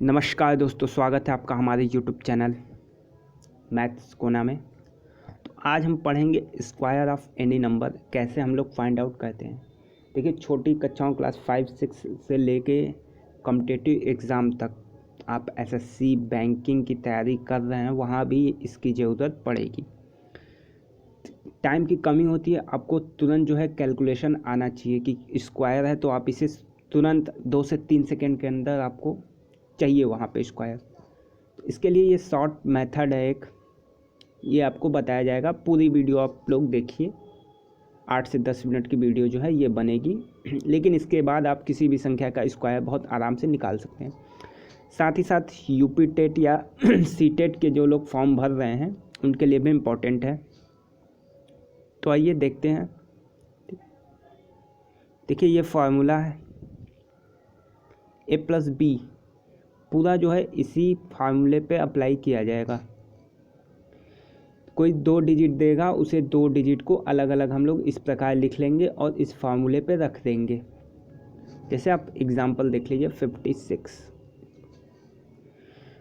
नमस्कार दोस्तों, स्वागत है आपका हमारे यूट्यूब चैनल मैथ्स कोना में। तो आज हम पढ़ेंगे स्क्वायर ऑफ एनी नंबर कैसे हम लोग फाइंड आउट करते हैं। देखिए, छोटी कक्षाओं क्लास 5-6 से लेके कॉम्पिटिटिव एग्ज़ाम तक आप एसएससी बैंकिंग की तैयारी कर रहे हैं, वहाँ भी इसकी ज़रूरत पड़ेगी। टाइम की कमी होती है, आपको तुरंत जो है कैलकुलेशन आना चाहिए कि स्क्वायर है तो आप इसे तुरंत 2 से 3 सेकेंड के अंदर आपको चाहिए वहाँ पे स्क्वायर। तो इसके लिए ये शॉर्ट मेथड है एक, ये आपको बताया जाएगा। पूरी वीडियो आप लोग देखिए, 8 से 10 मिनट की वीडियो जो है ये बनेगी। लेकिन इसके बाद आप किसी भी संख्या का स्क्वायर बहुत आराम से निकाल सकते हैं। साथ ही साथ यूपी टेट या सी टेट के जो लोग फॉर्म भर रहे हैं उनके लिए भी इम्पोर्टेंट है। तो आइए देखते हैं। देखिए, ये फार्मूला है a+b, पूरा जो है इसी फार्मूले पे अप्लाई किया जाएगा। कोई 2 डिजिट देगा, उसे 2 डिजिट को अलग अलग हम लोग इस प्रकार लिख लेंगे और इस फार्मूले पे रख देंगे। जैसे आप एग्जांपल देख लीजिए,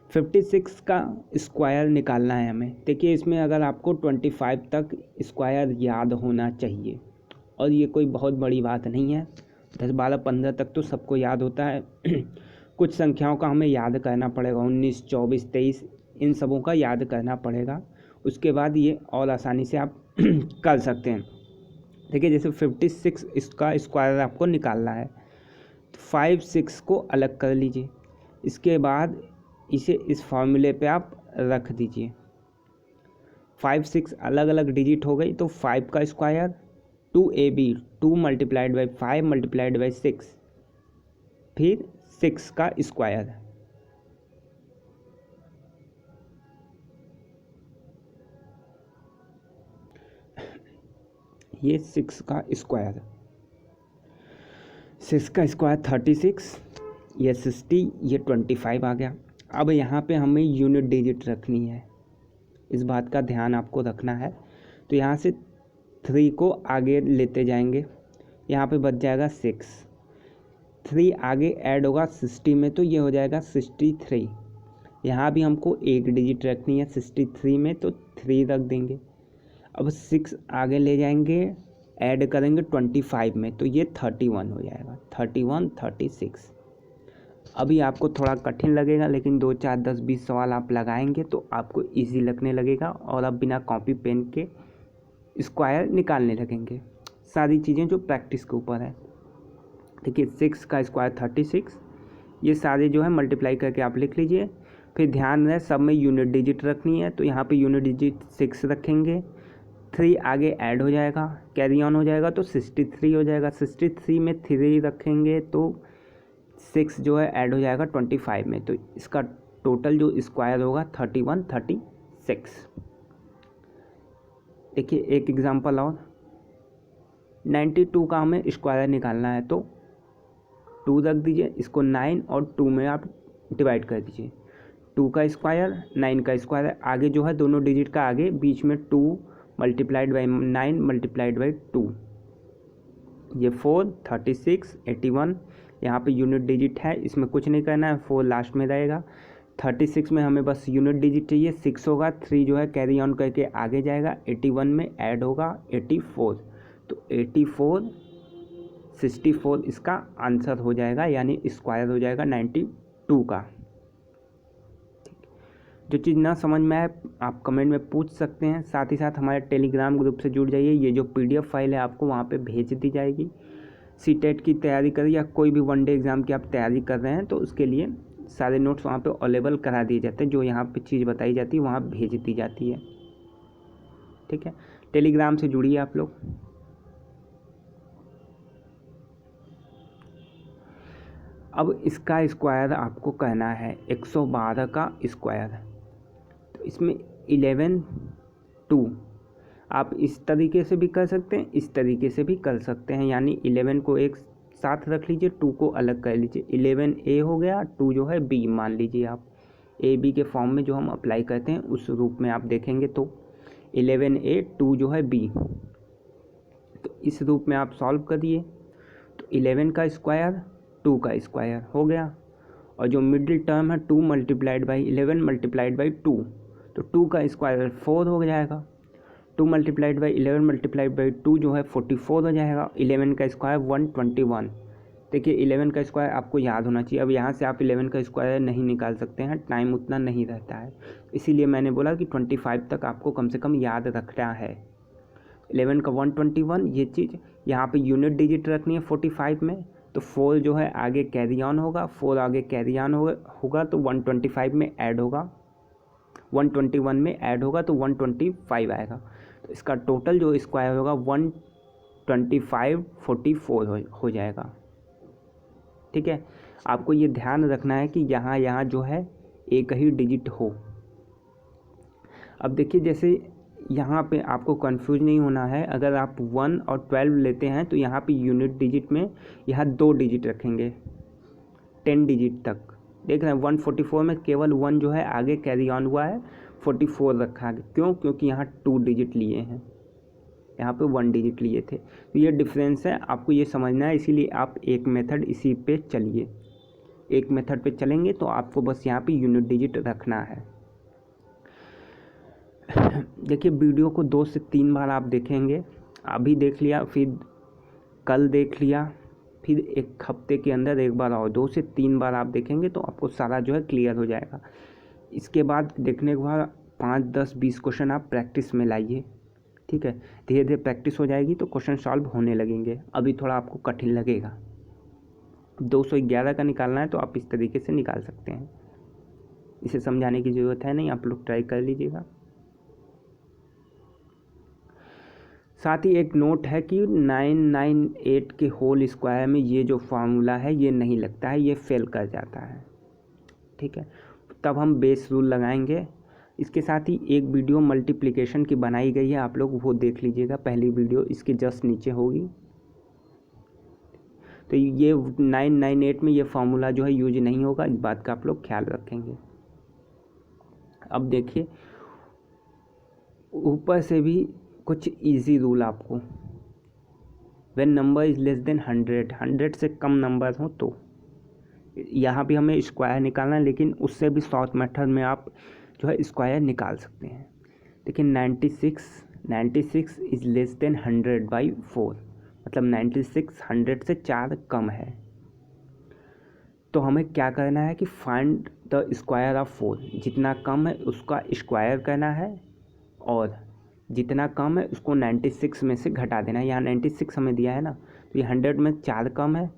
56 का स्क्वायर निकालना है हमें। देखिए, इसमें अगर आपको 25 तक स्क्वायर याद होना चाहिए, और ये कोई बहुत बड़ी बात नहीं है। 10, 12, 15 तक तो सबको याद होता है। कुछ संख्याओं का हमें याद करना पड़ेगा, 19, 24, 23, इन सबों का याद करना पड़ेगा। उसके बाद ये और आसानी से आप कर सकते हैं। देखिए, जैसे 56 इसका स्क्वायर आपको निकालना है, तो 5, 6 को अलग कर लीजिए। इसके बाद इसे इस फार्मूले पे आप रख दीजिए। 5, 6 अलग अलग डिजिट हो गई, तो 5 का square 2ab, 2 multiplied by 5 multiplied by 6, फिर 6 का स्क्वायर। ये 6 का स्क्वायर, 6 का स्क्वायर 36, ये 60, ये 25 आ गया। अब यहाँ पे हमें यूनिट डिजिट रखनी है, इस बात का ध्यान आपको रखना है। तो यहाँ से 3 को आगे लेते जाएंगे, यहाँ पे बच जाएगा 6। 3 आगे ऐड होगा 60 में, तो ये हो जाएगा 63। यहाँ भी हमको एक डिजिट रखनी है 63 में, तो 3 रख देंगे। अब 6 आगे ले जाएंगे, ऐड करेंगे 25 में, तो ये 31 हो जाएगा। 31, 36। अभी आपको थोड़ा कठिन लगेगा, लेकिन 2, 4, 10, 20 सवाल आप लगाएंगे तो आपको इजी लगने लगेगा, और आप बिना कॉपी पेन के स्क्वायर निकालने लगेंगे। सारी चीज़ें जो प्रैक्टिस के ऊपर है। देखिए, 6 का स्क्वायर 36, ये सारे जो है मल्टीप्लाई करके आप लिख लीजिए। फिर ध्यान रहे, सब में यूनिट डिजिट रखनी है, तो यहाँ पे यूनिट डिजिट 6 रखेंगे। 3 आगे ऐड हो जाएगा, कैरी ऑन हो जाएगा, तो 63 हो जाएगा। 63 में 3 रखेंगे तो 6 जो है ऐड हो जाएगा 25 में, तो इसका टोटल जो स्क्वायर होगा 31, 36। देखिए, एक एग्जांपल और, 92 का हमें स्क्वायर निकालना है, तो 2 रख दीजिए, इसको 9 और 2 में आप डिवाइड कर दीजिए। 2 का स्क्वायर 9 का स्क्वायर, आगे जो है दोनों डिजिट का आगे बीच में 2 मल्टीप्लाइड बाई 9 मल्टीप्लाइड बाई 2, ये 4, 36, 81। यहाँ पे यूनिट डिजिट है, इसमें कुछ नहीं करना है, 4 लास्ट में रहेगा। 36 में हमें बस यूनिट डिजिट चाहिए, 6 होगा, 3 जो है कैरी ऑन करके आगे जाएगा, 81 में ऐड होगा 84, तो 84, 64 इसका आंसर हो जाएगा, यानी स्क्वायर हो जाएगा 92 का। जो चीज़ ना समझ में आए आप कमेंट में पूछ सकते हैं। साथ ही साथ हमारे टेलीग्राम ग्रुप से जुड़ जाइए, ये जो PDF फाइल है आपको वहाँ पे भेज दी जाएगी। सी टेट की तैयारी करें या कोई भी वनडे एग्ज़ाम की आप तैयारी कर रहे हैं, तो उसके लिए सारे नोट्स वहाँ पे अवेलेबल करा दिए जाते हैं। जो यहाँ पे चीज़ बताई जाती है वहाँ भेज दी जाती है। ठीक है, टेलीग्राम से जुड़िए आप लोग। अब इसका स्क्वायर आपको कहना है 112 का स्क्वायर, तो इसमें 11, 2 आप इस तरीके से भी कर सकते हैं, इस तरीके से भी कर सकते हैं। यानी 11 को एक साथ रख लीजिए, 2 को अलग कर लीजिए। 11A हो गया, 2 जो है B मान लीजिए आप। AB के फॉर्म में जो हम अप्लाई करते हैं उस रूप में आप देखेंगे, तो 11A, 2 जो है B, तो इस रूप में आप सॉल्व करिए। तो 11 का स्क्वायर 2 का स्क्वायर हो गया, और जो मिडिल टर्म है 2 मल्टीप्लाइड बाई 11 मल्टीप्लाइड बाई 2, तो 2 का स्क्वायर 4 हो जाएगा। 2 मल्टीप्लाइड बाई 11 मल्टीप्लाइड बाई 2 जो है 44 हो जाएगा। 11 का स्क्वायर 121। देखिए 11 का स्क्वायर आपको याद होना चाहिए। अब यहाँ से आप 11 का स्क्वायर नहीं निकाल सकते हैं, टाइम उतना नहीं रहता है, इसीलिए मैंने बोला कि 25 तक आपको कम से कम याद रखना है। 11 का 121 ये चीज़, यहाँ पे यूनिट डिजिट रखनी है 45 में, तो 4 जो है आगे कैरी ऑन होगा, 4 आगे कैरी ऑन होगा तो 125 में ऐड होगा, 121 में ऐड होगा तो 125 आएगा। तो इसका टोटल जो स्क्वायर होगा 12544 हो जाएगा। ठीक है, आपको ये ध्यान रखना है कि यहाँ जो है एक ही डिजिट हो। अब देखिए जैसे यहाँ पे आपको कंफ्यूज नहीं होना है, अगर आप 1 और 12 लेते हैं तो यहाँ पे यूनिट डिजिट में यहाँ 2 डिजिट रखेंगे 10 डिजिट तक। देख रहे हैं 144 में केवल 1 जो है आगे कैरी ऑन हुआ है, 44 रखा है। क्यों? क्योंकि यहाँ 2 डिजिट लिए हैं, यहाँ पे 1 डिजिट लिए थे। तो ये डिफरेंस है, आपको ये समझना है, इसीलिए आप एक मेथड इसी पे चलिए। एक मेथड पे चलेंगे तो आपको बस यहाँ पे यूनिट डिजिट रखना है। देखिए वीडियो को 2 से 3 बार आप देखेंगे, अभी देख लिया, फिर कल देख लिया, फिर एक हफ्ते के अंदर एक बार और 2 से 3 बार आप देखेंगे तो आपको सारा जो है क्लियर हो जाएगा। इसके बाद देखने के बाद 5, 10, 20 क्वेश्चन आप प्रैक्टिस में लाइए। ठीक है, धीरे धीरे प्रैक्टिस हो जाएगी तो क्वेश्चन सॉल्व होने लगेंगे। अभी थोड़ा आपको कठिन लगेगा। 211 का निकालना है तो आप इस तरीके से निकाल सकते हैं, इसे समझाने की ज़रूरत है नहीं, आप लोग ट्राई कर लीजिएगा। साथ ही एक नोट है कि 998 के होल स्क्वायर में ये जो फार्मूला है ये नहीं लगता है, ये फेल कर जाता है। ठीक है, तब हम बेस रूल लगाएंगे। इसके साथ ही एक वीडियो मल्टीप्लिकेशन की बनाई गई है, आप लोग वो देख लीजिएगा, पहली वीडियो इसके जस्ट नीचे होगी। तो ये 998 में ये फार्मूला जो है यूज नहीं होगा, इस बात का आप लोग ख्याल रखेंगे। अब देखिए ऊपर से भी कुछ इजी रूल आपको, when number is less than 100 से कम नंबर हो तो यहाँ भी हमें स्क्वायर निकालना है, लेकिन उससे भी शॉर्ट मेथड में आप जो है स्क्वायर निकाल सकते हैं। देखिए 96 इज लेस देन 100 बाई 4, मतलब 96 100 से 4 कम है। तो हमें क्या करना है कि फाइंड द स्क्वायर ऑफ 4, जितना कम है उसका स्क्वायर करना है और जितना कम है उसको 96 में से घटा देना है। यहाँ 96 हमें दिया है ना, तो ये 100 में 4 कम है,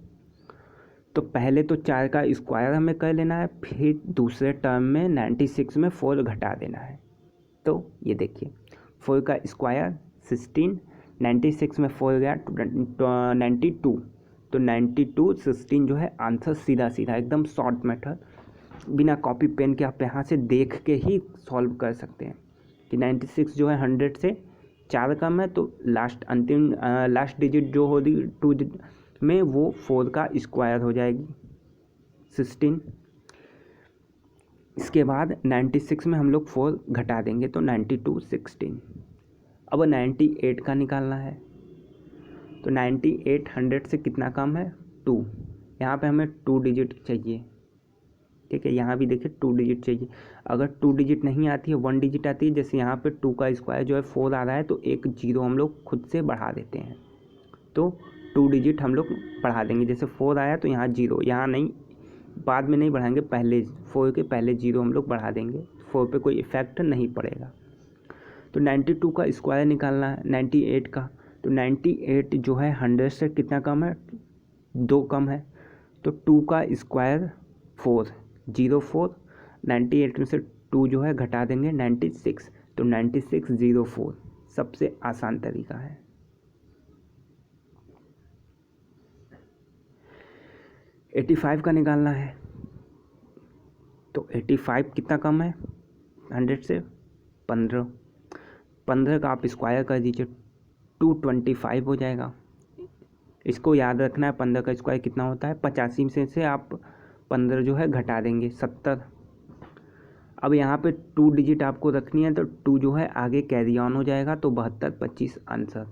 तो पहले तो 4 का स्क्वायर हमें कर लेना है, फिर दूसरे टर्म में 96 में 4 घटा देना है। तो ये देखिए 4 का स्क्वायर 16, 96 में 4 गया 92, तो 92 16 जो है आंसर सीधा सीधा एकदम शॉर्ट मेथड, बिना कॉपी पेन के आप यहाँ से देख के ही सॉल्व कर सकते हैं कि 96 जो है 100 से 4 कम है, तो लास्ट डिजिट जो होगी 2 में वो 4 का स्क्वायर हो जाएगी 16। इसके बाद 96 में हम लोग 4 घटा देंगे तो 92 16। अब 98 का निकालना है, तो 98 100 से कितना कम है 2, यहाँ पे हमें 2 डिजिट चाहिए। ठीक है, यहाँ भी देखिए 2 डिजिट चाहिए। अगर 2 डिजिट नहीं आती है 1 डिजिट आती है, जैसे यहाँ पे 2 का स्क्वायर जो है 4 आ रहा है, तो एक 0 हम लोग खुद से बढ़ा देते हैं, तो 2 डिजिट हम लोग बढ़ा देंगे। जैसे 4 आया तो यहाँ 0, यहाँ नहीं, बाद में नहीं बढ़ाएंगे, पहले 4 के पहले 0 हम लोग बढ़ा देंगे, 4 पे कोई इफेक्ट नहीं पड़ेगा। तो 92 का स्क्वायर निकालना है 98 का, तो 98 जो है 100 से कितना कम है 2 कम है, तो 2 का स्क्वायर 4 04, 98 में से 2 जो है घटा देंगे 96, तो 96 04 सबसे आसान तरीका है। एटी 85 का निकालना है, तो 85 कितना कम है 100 से 15 का आप स्क्वायर कर दीजिए 225 हो जाएगा। इसको याद रखना है, 15 का स्क्वायर कितना होता है 85 में से आप 15 जो है घटा देंगे 70। अब यहाँ पे 2 डिजिट आपको रखनी है, तो 2 जो है आगे कैरी ऑन हो जाएगा, तो 72 25 आंसर।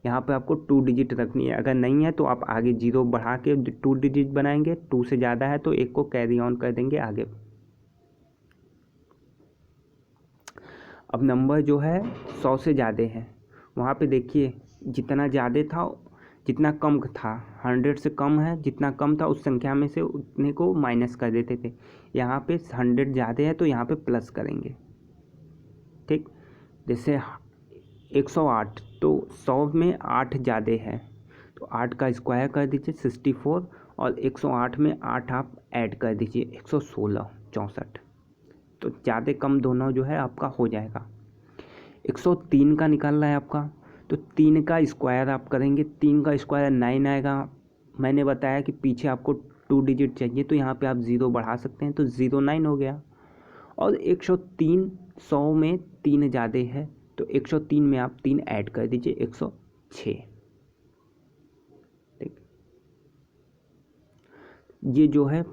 यहाँ पे आपको 2 डिजिट रखनी है। अगर नहीं है तो आप आगे 0 बढ़ा के 2 डिजिट बनाएंगे, 2 से ज़्यादा है तो एक को कैरी ऑन कर देंगे आगे। अब नंबर जो है 100 से ज़्यादा है, वहाँ पे देखिए जितना ज़्यादा था जितना कम था, 100 से कम है, जितना कम था उस संख्या में से उतने को माइनस कर देते थे। यहाँ पे 100 ज़्यादा है तो यहाँ पे प्लस करेंगे, ठीक। जैसे 108 तो 100 में 8 ज़्यादा है तो 8 का स्क्वायर कर दीजिए 64, और 108 में 8 आप ऐड कर दीजिए 116 64, तो ज़्यादा कम दोनों जो है आपका हो जाएगा। 103 का निकालना है आपका, तो 3 का स्क्वायर आप करेंगे, 3 का स्क्वायर 9 आएगा। मैंने बताया कि पीछे आपको 2 डिजिट चाहिए तो यहाँ पे आप 0 बढ़ा सकते हैं, तो 09 हो गया। और 103 100 में 3 ज़्यादा है तो 103 में आप 3 ऐड कर दीजिए 106, ठीक। ये जो है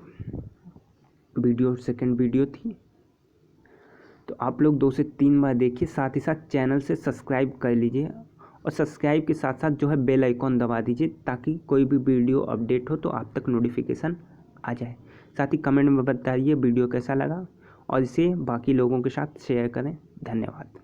वीडियो सेकंड वीडियो थी, तो आप लोग 2 से 3 बार देखिए, साथ ही साथ चैनल से सब्सक्राइब कर लीजिए, और सब्सक्राइब के साथ साथ जो है बेल आइकॉन दबा दीजिए ताकि कोई भी वीडियो अपडेट हो तो आप तक नोटिफिकेशन आ जाए। साथ ही कमेंट में बताइए वीडियो कैसा लगा, और इसे बाकी लोगों के साथ शेयर करें। धन्यवाद।